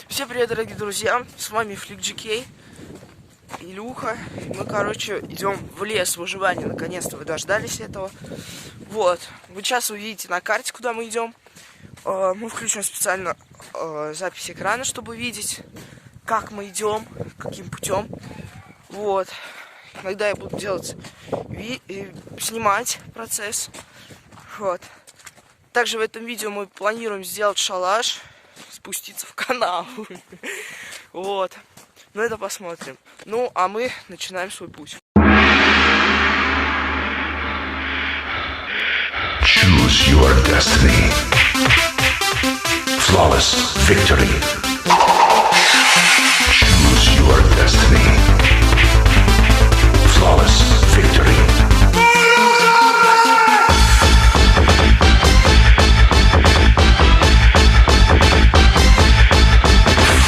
Всем привет, дорогие друзья, с вами FlickGK, Илюха. Мы, короче, идем в лес выживания, наконец-то вы дождались этого. Вот, вы сейчас увидите на карте, куда мы идем. Мы включим специально запись экрана, чтобы видеть, как мы идем, каким путем. Вот, иногда я буду делать, снимать процесс. Вот. Также в этом видео мы планируем сделать шалаш, спуститься в канал. Вот. Ну это посмотрим. Ну, а мы начинаем свой путь. Choose your destiny. Flawless victory. Choose your destiny. Flawless victory.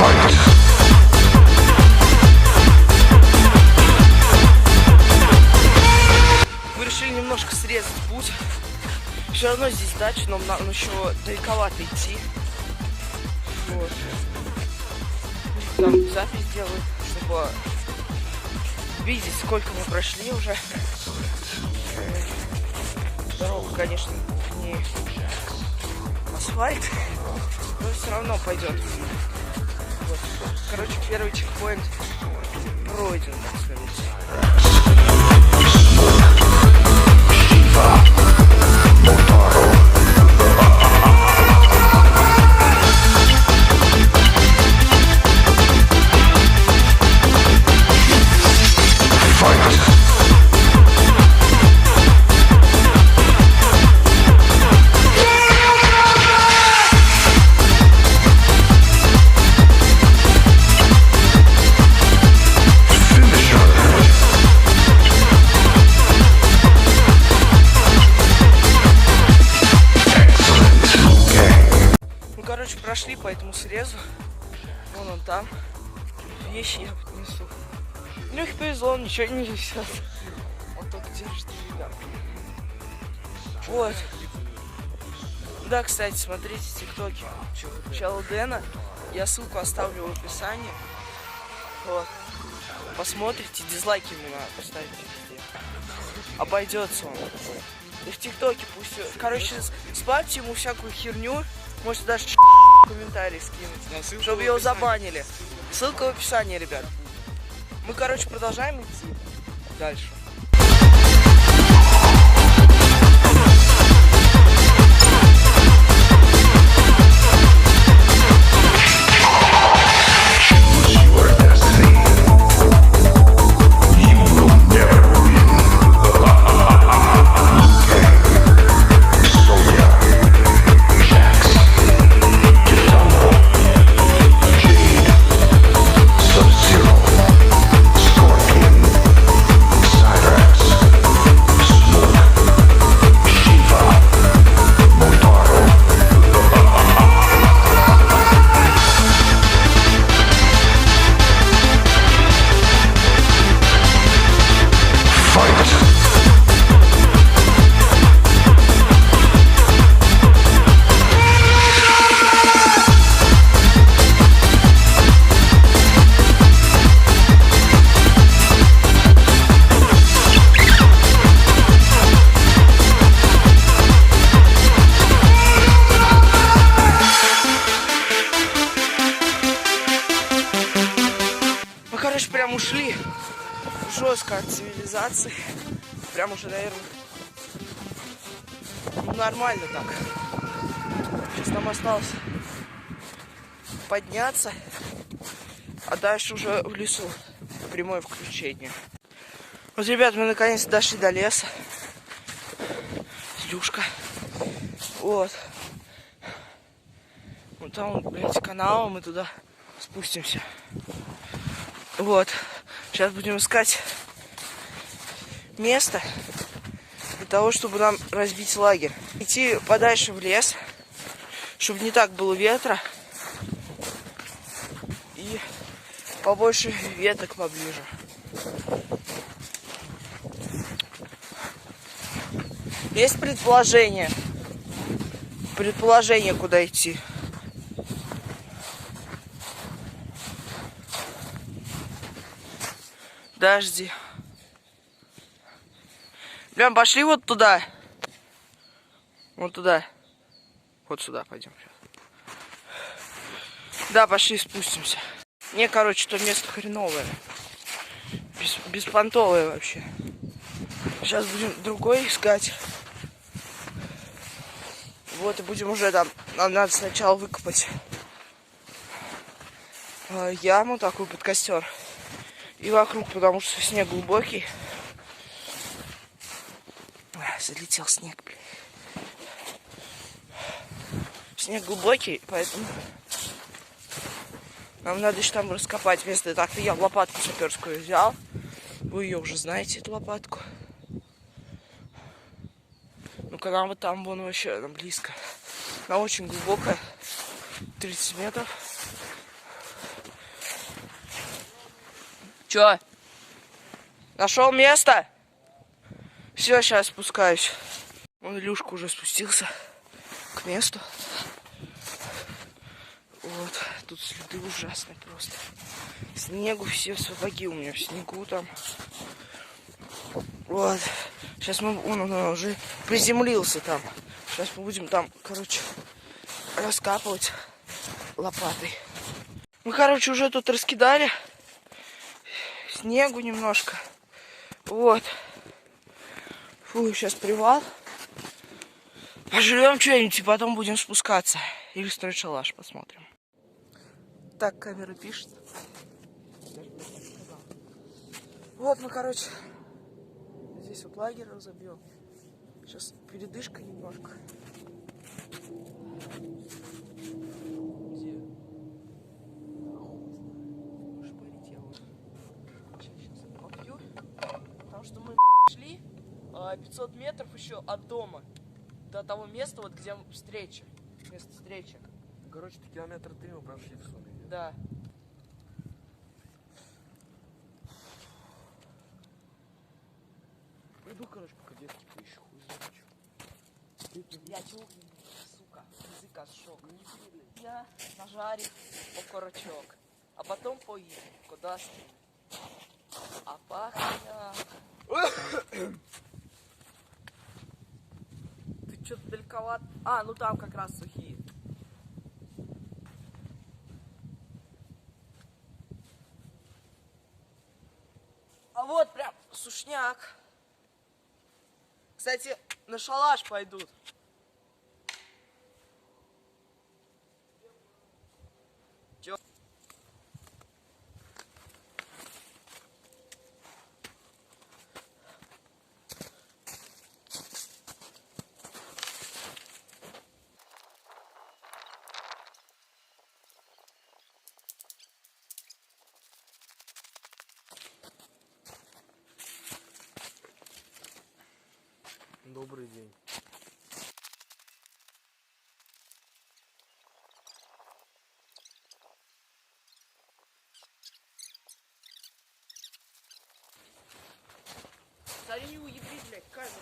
Fight. Мы решили немножко срезать путь. Все равно здесь дача, но нам еще далековато идти. Вот. Там запись делают, чтобы видеть, сколько мы прошли уже. Дорога, конечно, не асфальт, но все равно пойдет. Вот. Короче, первый чекпоинт пройден, так сказать. Прошли по этому срезу. Вон он там. Вещи я несу. Лёхе повезло, он ничего не несет. Он только держит ребят. Вот. Да, кстати, смотрите тиктоки Чела Дэна. Я ссылку оставлю в описании. Вот. Посмотрите, дизлайки мне надо поставить везде. Обойдется он. И в тиктоке пусть. Короче, спамьте ему всякую херню. Можете даже комментарий скинуть, чтобы его забанили. Ссылка в описании, ребят. Мы, короче, продолжаем идти дальше. Короче, прям ушли жестко от цивилизации. Прям уже, наверное, нормально так. Сейчас нам осталось подняться, а дальше уже в лесу прямое включение. Вот, ребят, мы наконец дошли до леса. Илюшка. Вот. Вот там, блядь, канал, мы туда спустимся. Вот. Сейчас будем искать место для того, чтобы нам разбить лагерь. Идти подальше в лес, чтобы не так было ветра. И побольше веток поближе. Есть предположение, куда идти. Подожди. Прям пошли вот туда. Вот туда. Вот сюда пойдем. Да, пошли спустимся. Не, короче, то место хреновое. Беспонтовое вообще. Сейчас будем другой искать. Вот и будем уже там. Нам надо сначала выкопать яму такую под костер. И вокруг, потому что снег глубокий. Залетел снег, блин. Снег глубокий, поэтому нам надо еще там раскопать место. Так-то я лопатку саперскую взял. Вы ее уже знаете, эту лопатку. Ну-ка, нам вот там, вон вообще, она близко. Она очень глубокая. 30 метров. Чё? Нашел место? Все, сейчас спускаюсь. Вон Илюшка уже спустился к месту. Вот, тут следы ужасные просто. Снегу, все сапоги у меня в снегу там. Вот. Сейчас он уже приземлился там. Сейчас мы будем там, короче, раскапывать лопатой. Мы, короче, уже тут раскидали. Снегу немножко. Вот. Фу, сейчас привал. Пожрем что-нибудь и потом будем спускаться. Или строить шалаш, посмотрим. Так, камера пишет. Вот мы, короче, здесь вот лагерь разобьем. Сейчас передышка немножко. Где? Сейчас попью. Потому что мы шли 500 метров еще от дома. До того места, вот где встреча. Место встречи. Короче, километра 3 мы прошли в сумме. Да. Пойду, короче, пока детки поищу. Хуй знает, Я чего, сука, язык отшок. Я нажарив окорочок, а потом поїду, куда скину. А пахня. Ты что-то далековато. А, ну там как раз сухие. А вот прям сушняк. Кстати, на шалаш пойдут. Чё? Добрый день. Смотри, уебись, блядь, камеру.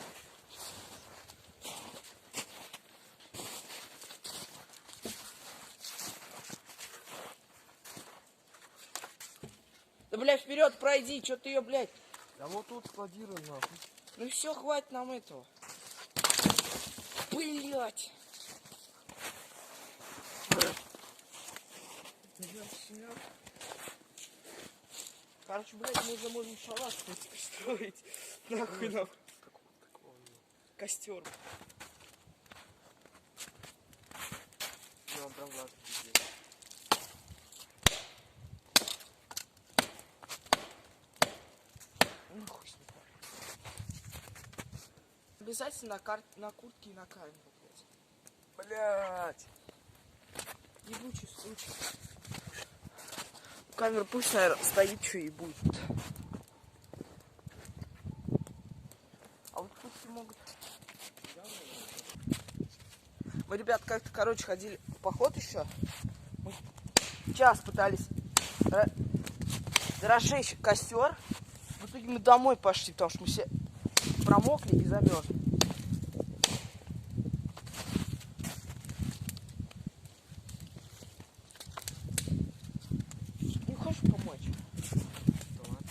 Да, блядь, вперед пройди, что ты ее, блядь. А вот тут складируем, нахуй. Ну все, хватит нам этого. Блять. Короче, блядь, мы уже можем шалаш строить. Нахуй нам. Костер. Я вам прям глаз пиздец. Ну хуй с ним. Обязательно на куртке и на камеру, блядь. Блять. Ебучий случай. Камера пусть, наверное, стоит, что и будет. А вот куртки могут. Мы, ребят, как-то, короче, ходили в поход еще. Мы час пытались разжечь костер. В итоге мы домой пошли, потому что мы все промокли и замерзли. Не хочешь помочь? Да ладно.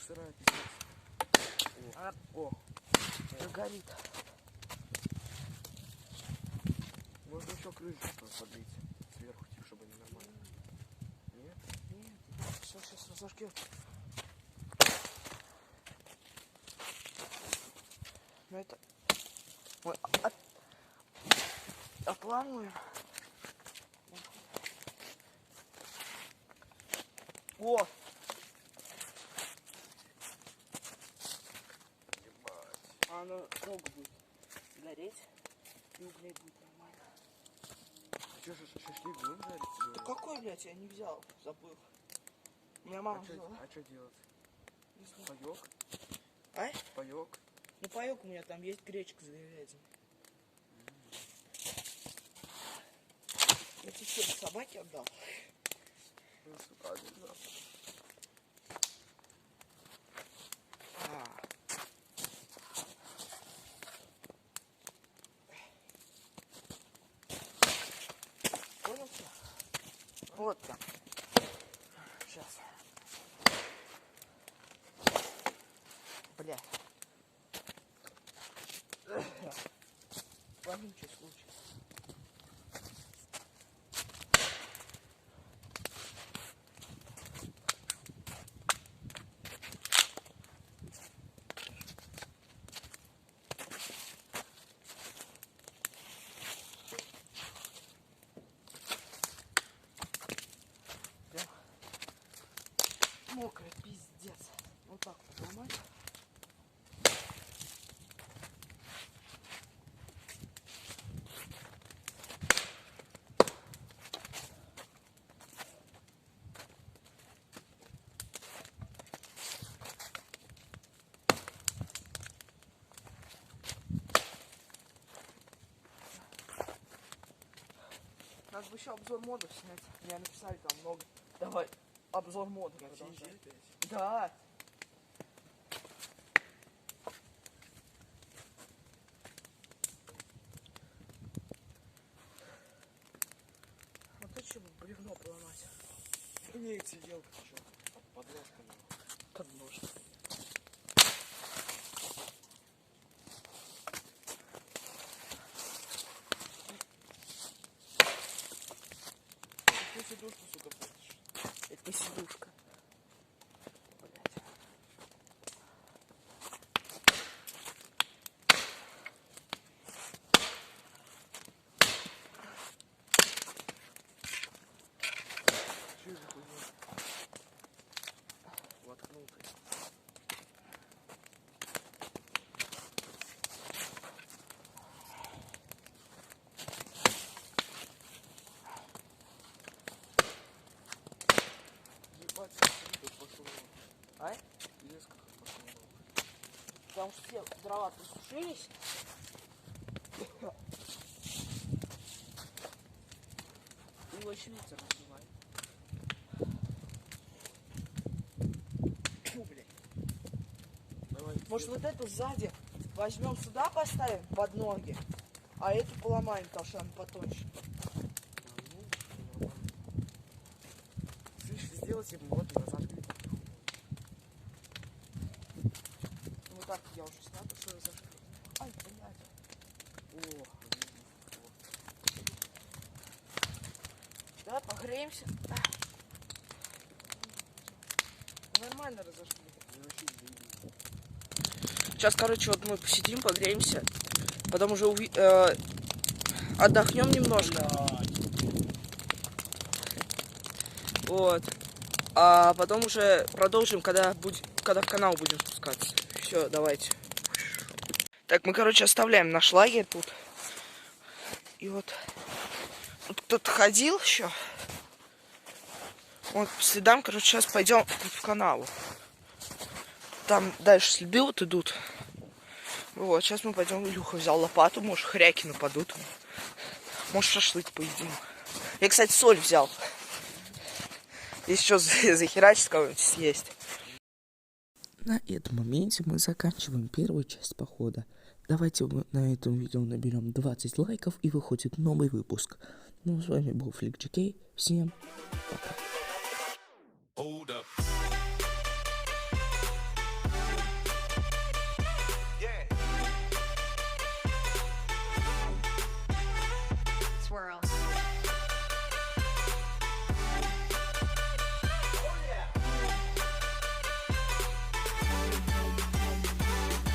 сырая, пиздец. О, Горит. можно еще крышку подлить сверху, типа, чтобы они нормально. Нет? Нет, все, сейчас разожгем. Ну это... Мы отламываем. О! А оно долго будет гореть, и углей будет нормально. Че же шашлык будем жарить? Да какой, блядь, я не взял, забыл. У меня мама взяла. А что делать? Не знаю. Паёк? А? Паёк? Ну паёк у меня там есть, гречка с говядиной. Я тебе собаке отдал. Ну, сука, один запах. Понял все? Вот там. Сейчас. Бля. Ладно, что случилось. Мокрый, пиздец. Вот так вот ломать. Надо бы еще обзор модов снять. Мне написали там много. Давай, обзор модов. Да. Вот это чтобы бревно поломать. Не, сиделка, что? Подложка, Подложка. Ты сидушку, сука, платишь. Это не сидушка. Блять. Что это хуйня? Воткнул ты. Ебать, тут пошел. А? Резко пошел. Потому что все дрова просушились. И очень ветер развивает. Фу, блядь. Давай. Может вот эту сзади возьмем сюда, поставим под ноги, а эту поломаем, потому что она потоньше. Слышь, сделайте вот назад. Ну так я уже снял, что я зажгу. Ай, блядь. О, Давай погреемся. Нормально разожгли. Сейчас, короче, вот мы посидим, погреемся. Потом уже отдохнем немножко. Вот. А потом уже продолжим, когда в канал будем спускаться. Все, давайте. Так, мы, короче, оставляем наш лагерь тут. И вот тут кто-то ходил еще. Вот по следам, короче, сейчас пойдем в канаву. Там дальше следы вот идут. Вот, сейчас мы пойдем. Илюха взял лопату, может, хряки нападут. Может, шашлык поедим. Я, кстати, соль взял. Если что, захерачить кого-нибудь съесть. На этом моменте мы заканчиваем первую часть похода. Давайте на этом видео наберем 20 лайков и выходит новый выпуск. Ну, с вами был Flick GK. Всем пока.